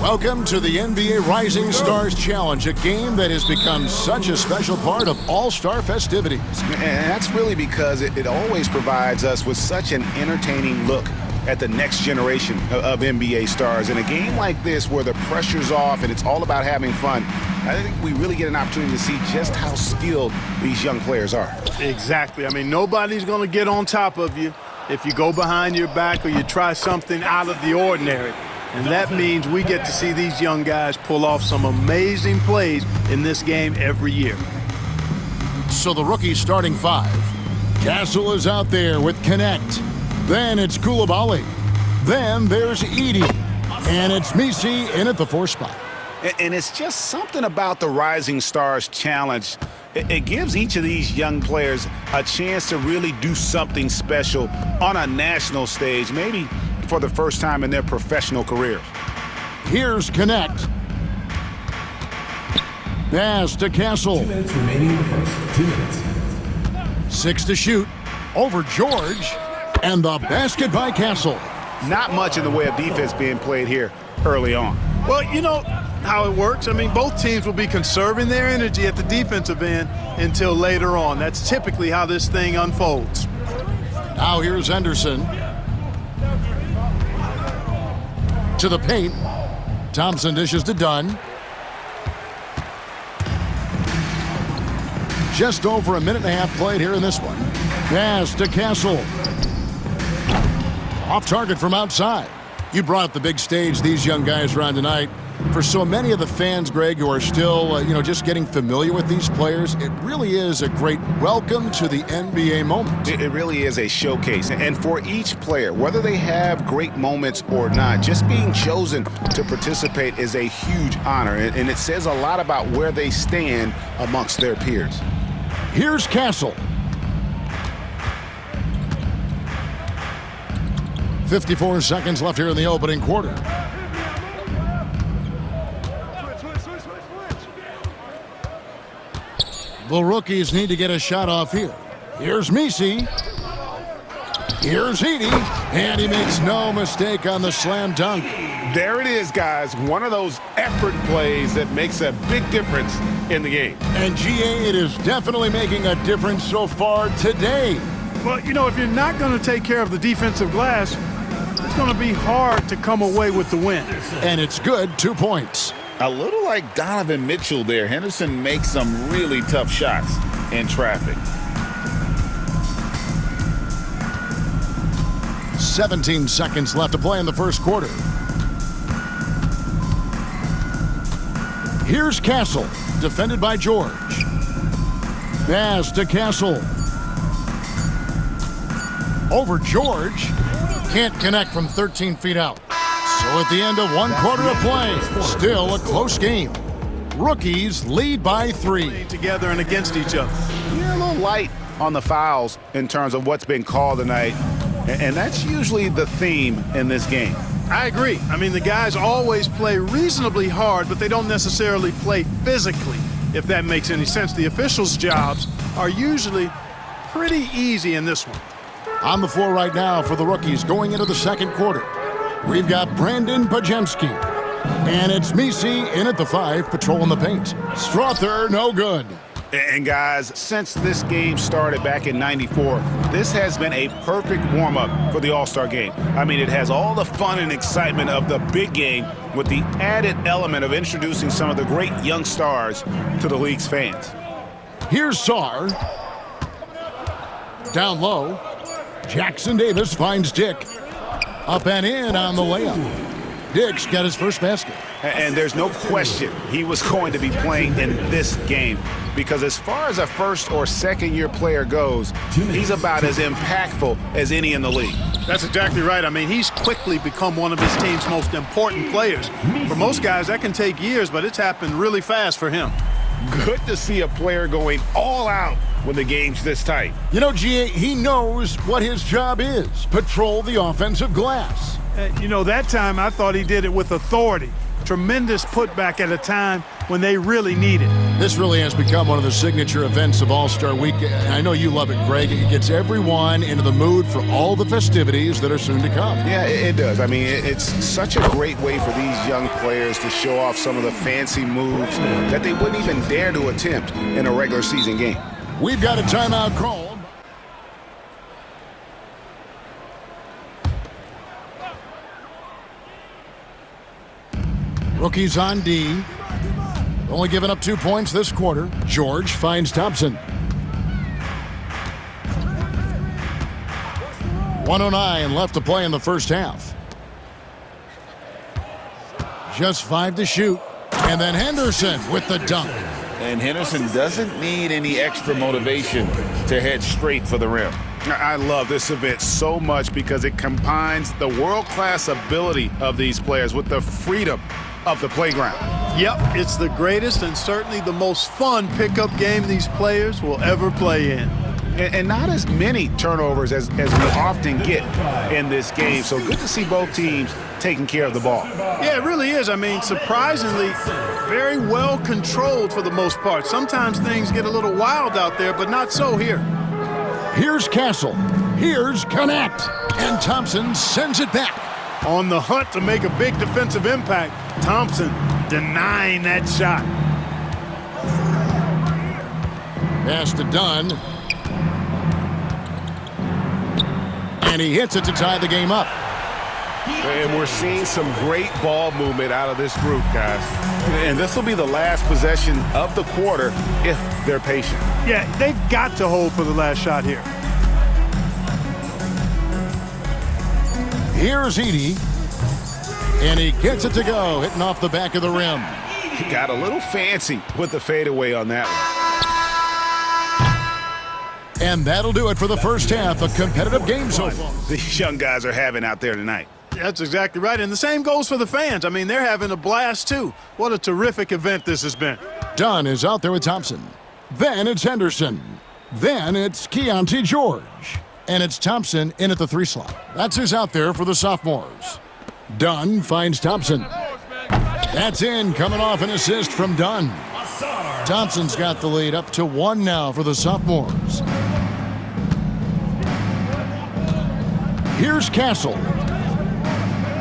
Welcome to the NBA Rising Stars Challenge, a game that has become such a special part of all-star festivities. And that's really because it always provides us with such an entertaining look at the next generation of NBA stars. In a game like this where the pressure's off and it's all about having fun, I think we really get an opportunity to see just how skilled these young players are. Exactly. I mean, nobody's going to get on top of you if you go behind your back or you try something out of the ordinary. And that means we get to see these young guys pull off some amazing plays in this game every year. So the rookie starting five. Castle is out there with Connect. Then it's Coulibaly. Then there's Edey. And it's Missi in at the 4 spot. And it's just something about the Rising Stars Challenge. It gives each of these young players a chance to really do something special on a national stage, maybe for the first time in their professional careers. Here's Connect. Pass to Castle. 2 minutes remaining in the first. 2 minutes. 6 to shoot. Over George. And the basket by Castle. Not much in the way of defense being played here early on. Well, you know how it works. I mean, both teams will be conserving their energy at the defensive end until later on. That's typically how this thing unfolds. Now here's Henderson. To the paint. Thompson dishes to Dunn. Just over a minute and a half played here in this one. Pass to Castle. Off target from outside. You brought up the big stage these young guys are on tonight. For so many of the fans, Greg, who are still, just getting familiar with these players, it really is a great welcome to the NBA moment. It really is a showcase. And for each player, whether they have great moments or not, just being chosen to participate is a huge honor. And it says a lot about where they stand amongst their peers. Here's Castle. 54 seconds left here in the opening quarter. The rookies need to get a shot off here. Here's Missi. Here's Edey. And he makes no mistake on the slam dunk. There it is, guys. One of those effort plays that makes a big difference in the game. And GA, it is definitely making a difference so far today. Well, if you're not going to take care of the defensive glass, it's going to be hard to come away with the win. And it's good, 2 points. A little like Donovan Mitchell there. Henderson makes some really tough shots in traffic. 17 seconds left to play in the first quarter. Here's Castle, defended by George. Pass to Castle. Over George. Can't connect from 13 feet out. So at the end of 1 quarter of play, still a close game. Rookies lead by 3. Together and against each other. You're a little light on the fouls in terms of what's been called tonight. And that's usually the theme in this game. I agree. I mean, the guys always play reasonably hard, but they don't necessarily play physically, if that makes any sense. The officials' jobs are usually pretty easy in this one. On the floor right now for the rookies going into the second quarter. We've got Brandon Podziemski. And it's Missi in at the 5, patrolling the paint. Strother, no good. And guys, since this game started back in '94, this has been a perfect warm-up for the All-Star game. I mean, it has all the fun and excitement of the big game with the added element of introducing some of the great young stars to the league's fans. Here's Sarr. Down low. Jackson Davis finds Dick. Up and in on the layup. Dick's got his first basket. And there's no question he was going to be playing in this game because as far as a first or second year player goes, he's about as impactful as any in the league. That's exactly right. I mean, he's quickly become one of his team's most important players. For most guys, that can take years, but it's happened really fast for him. Good to see a player going all out when the game's this tight. GA, he knows what his job is. Patrol the offensive glass. That time I thought he did it with authority. Tremendous putback at a time when they really need it. This really has become one of the signature events of All-Star Week. I know you love it, Greg. It gets everyone into the mood for all the festivities that are soon to come. Yeah, it does. I mean, it's such a great way for these young players to show off some of the fancy moves that they wouldn't even dare to attempt in a regular season game. We've got a timeout call. Rookies on D. Only giving up 2 points this quarter. George finds Thompson. 1:09 left to play in the first half. Just 5 to shoot. And then Henderson with the dunk. And Henderson doesn't need any extra motivation to head straight for the rim. I love this event so much because it combines the world-class ability of these players with the freedom of the playground. Yep, it's the greatest and certainly the most fun pickup game these players will ever play in. And not as many turnovers as we often get in this game. So good to see both teams taking care of the ball. Yeah, it really is. I mean, surprisingly, very well controlled for the most part. Sometimes things get a little wild out there, but not so here. Here's Castle. Here's Connect. And Thompson sends it back. On the hunt to make a big defensive impact, Thompson denying that shot. Pass to Dunn. And he hits it to tie the game up. And we're seeing some great ball movement out of this group, guys. And this will be the last possession of the quarter if they're patient. Yeah, they've got to hold for the last shot here. Here's Edey. And he gets it to go, hitting off the back of the rim. He got a little fancy with the fadeaway on that one. And that'll do it for the first half. A competitive game so far. These young guys are having out there tonight. That's exactly right. And the same goes for the fans. I mean, they're having a blast, too. What a terrific event this has been. Dunn is out there with Thompson. Then it's Henderson. Then it's Keontae George. And it's Thompson in at the 3 slot. That's who's out there for the sophomores. Dunn finds Thompson. That's in, coming off an assist from Dunn. Thompson's got the lead up to 1 now for the sophomores. Here's Castle.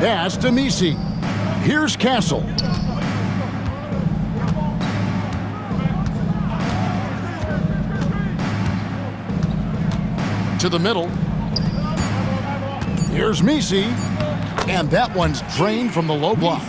Pass to Messi. Here's Castle. To the middle. Here's Messi. And that one's drained from the low block.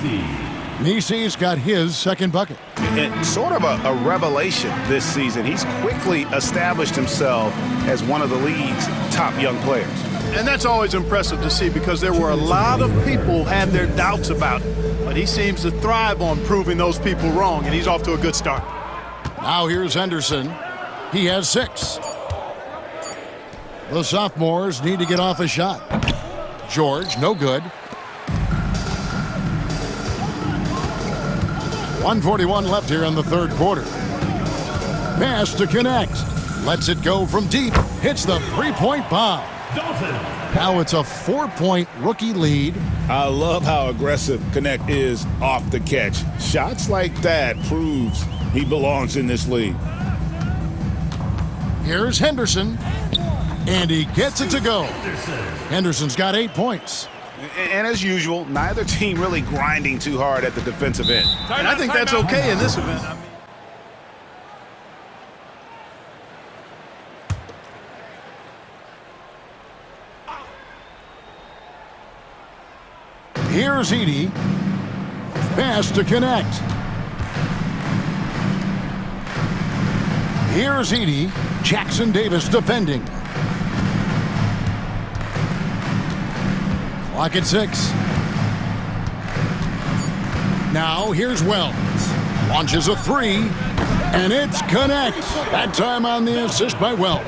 Messi's got his second bucket. And sort of a revelation this season. He's quickly established himself as one of the league's top young players. And that's always impressive to see because there were a lot of people who had their doubts about it. But he seems to thrive on proving those people wrong, and he's off to a good start. Now here's Henderson. He has 6. The sophomores need to get off a shot. George, no good. 1:41 left here in the third quarter. Pass to Connect. Lets it go from deep. Hits the 3-point bomb. Now it's a 4-point rookie lead. I love how aggressive Connect is off the catch. Shots like that proves he belongs in this league. Here's Henderson. And he gets it to go. Henderson's got 8 points. And as usual, neither team really grinding too hard at the defensive end. And I think that's okay in this event. Here's Edey. Pass to Connect. Here's Edey. Jackson Davis defending. Clock at 6. Now here's Wells. Launches a 3. And it's Connect. That time on the assist by Wells.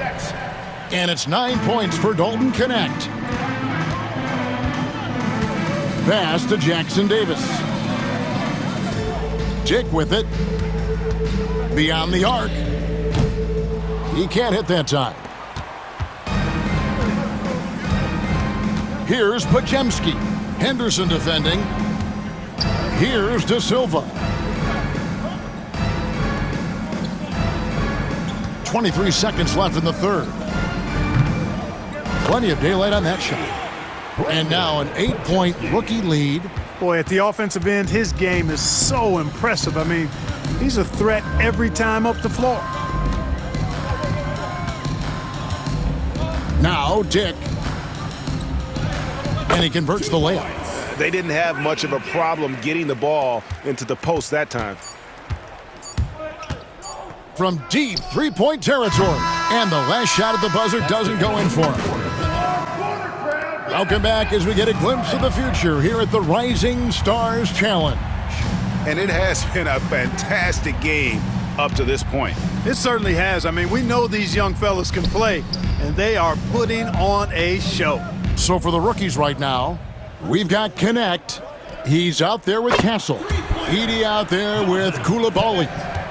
And it's 9 points for Dalton Connect. Pass to Jackson Davis. Dick with it. Beyond the arc. He can't hit that time. Here's Podziemski. Henderson defending. Here's De Silva. 23 seconds left in the third. Plenty of daylight on that shot. And now an 8-point rookie lead. Boy, at the offensive end, his game is so impressive. I mean, he's a threat every time up the floor. Now Dick. And he converts the layup. They didn't have much of a problem getting the ball into the post that time. From deep three-point territory. And the last shot at the buzzer doesn't go in for him. Welcome back as we get a glimpse of the future here at the Rising Stars Challenge. And it has been a fantastic game up to this point. It certainly has. I mean, we know these young fellas can play, and they are putting on a show. So for the rookies right now, we've got Connect. He's out there with Castle. Edey out there with Koulibaly.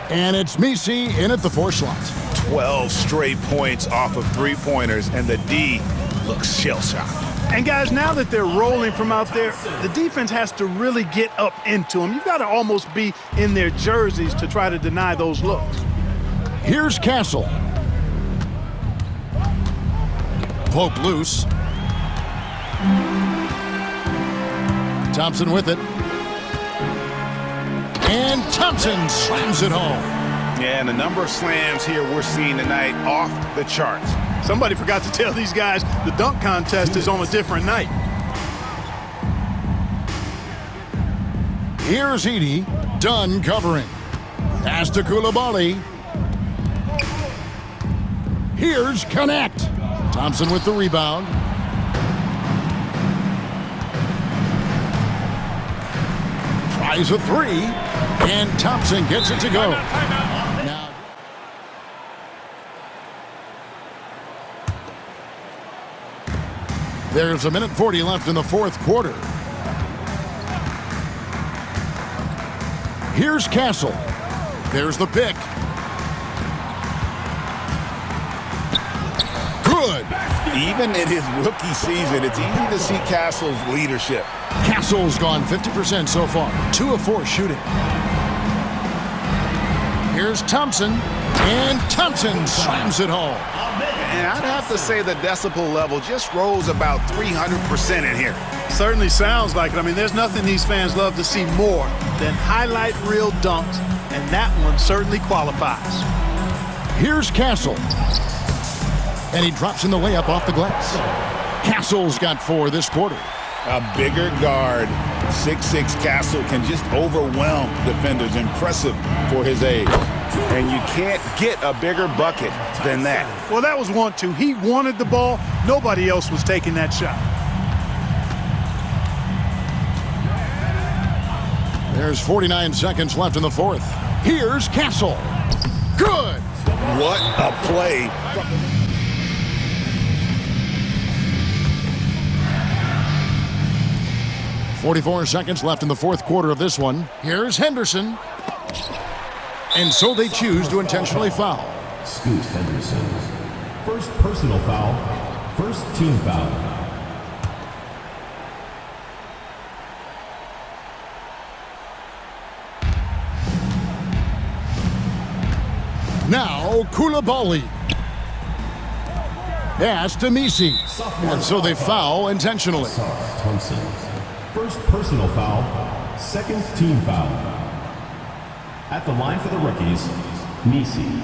And it's Misi in at the 4 slot. 12 straight points off of three-pointers, and the D looks shell-shocked. And guys, now that they're rolling from out there, the defense has to really get up into them. You've got to almost be in their jerseys to try to deny those looks. Here's Castle. Pope loose. Thompson with it. And Thompson slams it home. Yeah, and the number of slams here we're seeing tonight off the charts. Somebody forgot to tell these guys the dunk contest is on a different night. Here's Edey, done covering. Pass to Koulibaly. Here's Connect. Thompson with the rebound. Tries a 3, and Thompson gets it to go. Now, there's 1:40 left in the fourth quarter. Here's Castle. There's the pick. Good. Even in his rookie season, it's easy to see Castle's leadership. Castle's gone 50% so far. 2 of 4 shooting. Here's Thompson. And Thompson slams it home. And I'd have to say the decibel level just rose about 300% in here. Certainly sounds like it. I mean, there's nothing these fans love to see more than highlight reel dunks, and that one certainly qualifies. Here's Castle. And he drops in the layup off the glass. Castle's got 4 this quarter. A bigger guard, 6'6" Castle can just overwhelm defenders. Impressive for his age. And you can't get a bigger bucket than that. Well, that was 1-2. He wanted the ball. Nobody else was taking that shot. There's 49 seconds left in the fourth. Here's Castle. Good. What a play. 44 seconds left in the fourth quarter of this one. Here's Henderson. And so they choose to intentionally foul. Scoot Henderson. First personal foul. First team foul. Now Koulibaly. Pass to Misi. And so they foul intentionally. Thompson. First personal foul. Second team foul. At the line for the rookies, Misi.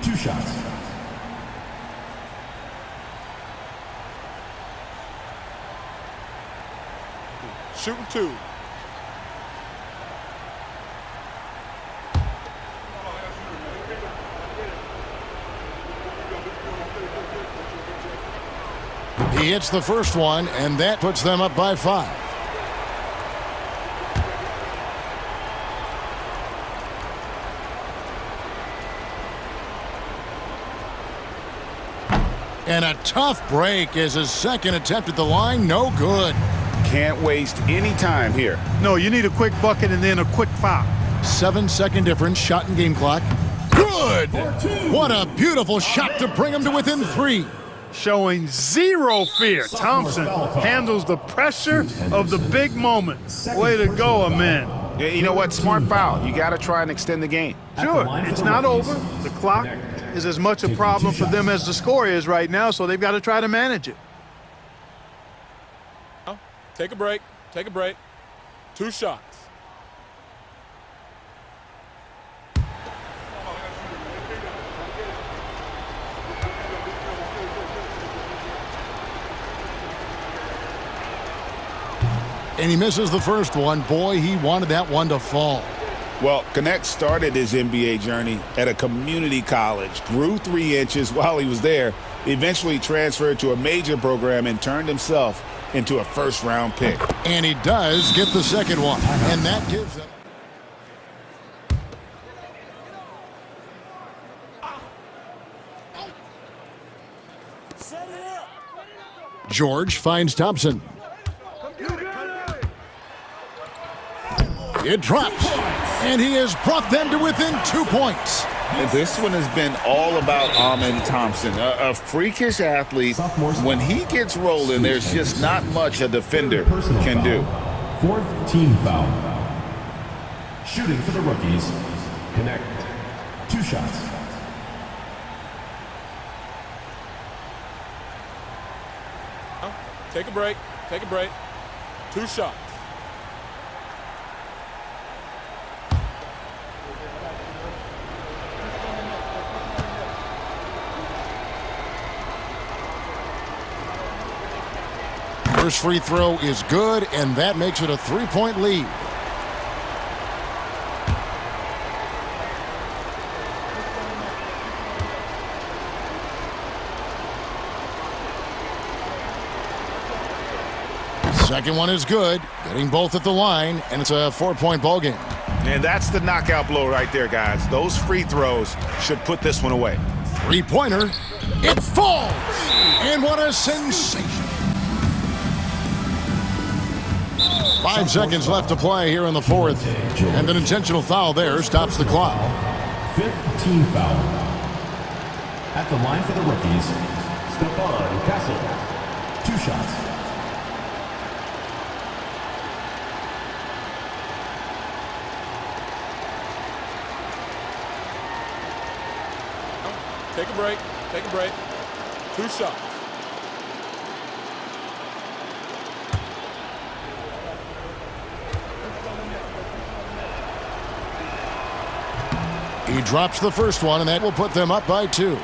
2 shots. Shooting 2. He hits the first one, and that puts them up by 5. And a tough break as his second attempt at the line, no good. Can't waste any time here. No, you need a quick bucket and then a quick foul. 7-second difference, shot and game clock. Good! What a beautiful shot to bring him to within 3. Showing zero fear. Thompson handles the pressure of the big moment. Way to go, man. Yeah, you know what? Smart foul. You got to try and extend the game. Sure, it's not over. The clock is as much a problem for them as the score is right now, so they've got to try to manage it. Take a break. Take a break. 2 shots. And he misses the first one. Boy, he wanted that one to fall. Well, Connect started his NBA journey at a community college, grew 3 inches while he was there, eventually transferred to a major program and turned himself into a first-round pick. And he does get the second one. And that gives them... George finds Thompson. It drops. And he has brought them to within 2 points. This one has been all about Amen Thompson, a freakish athlete. When he gets rolling, there's just not much a defender can do. 4th team foul. Shooting for the rookies. Connect. 2 shots. Take a break. Take a break. 2 shots. First free throw is good, and that makes it a 3-point lead. Second one is good, getting both at the line, and it's a 4-point ball game. And that's the knockout blow right there, guys. Those free throws should put this one away. 3-pointer. It falls! And what a sensation. 5 seconds left to play here in the 4th. And an intentional foul there stops the clock. 5th team foul. At the line for the rookies, Stephon Castle. 2 shots. Take a break. Take a break. 2 shots. He drops the first one, and that will put them up by 2.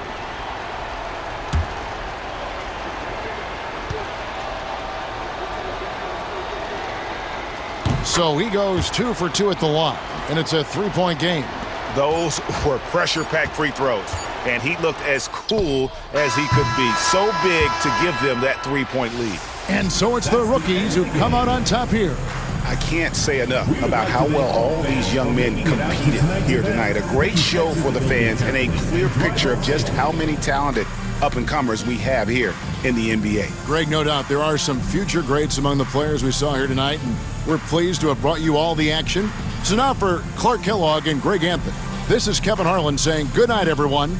So he goes 2 for 2 at the line, and it's a 3-point game. Those were pressure-packed free throws, and he looked as cool as he could be. So big to give them that 3-point lead. And so it's the rookies who come out on top here. I can't say enough about how well all these young men competed here tonight. A great show for the fans and a clear picture of just how many talented up-and-comers we have here in the NBA. Greg, no doubt there are some future greats among the players we saw here tonight, and we're pleased to have brought you all the action. So now for Clark Kellogg and Greg Anthony, this is Kevin Harlan saying good night, everyone.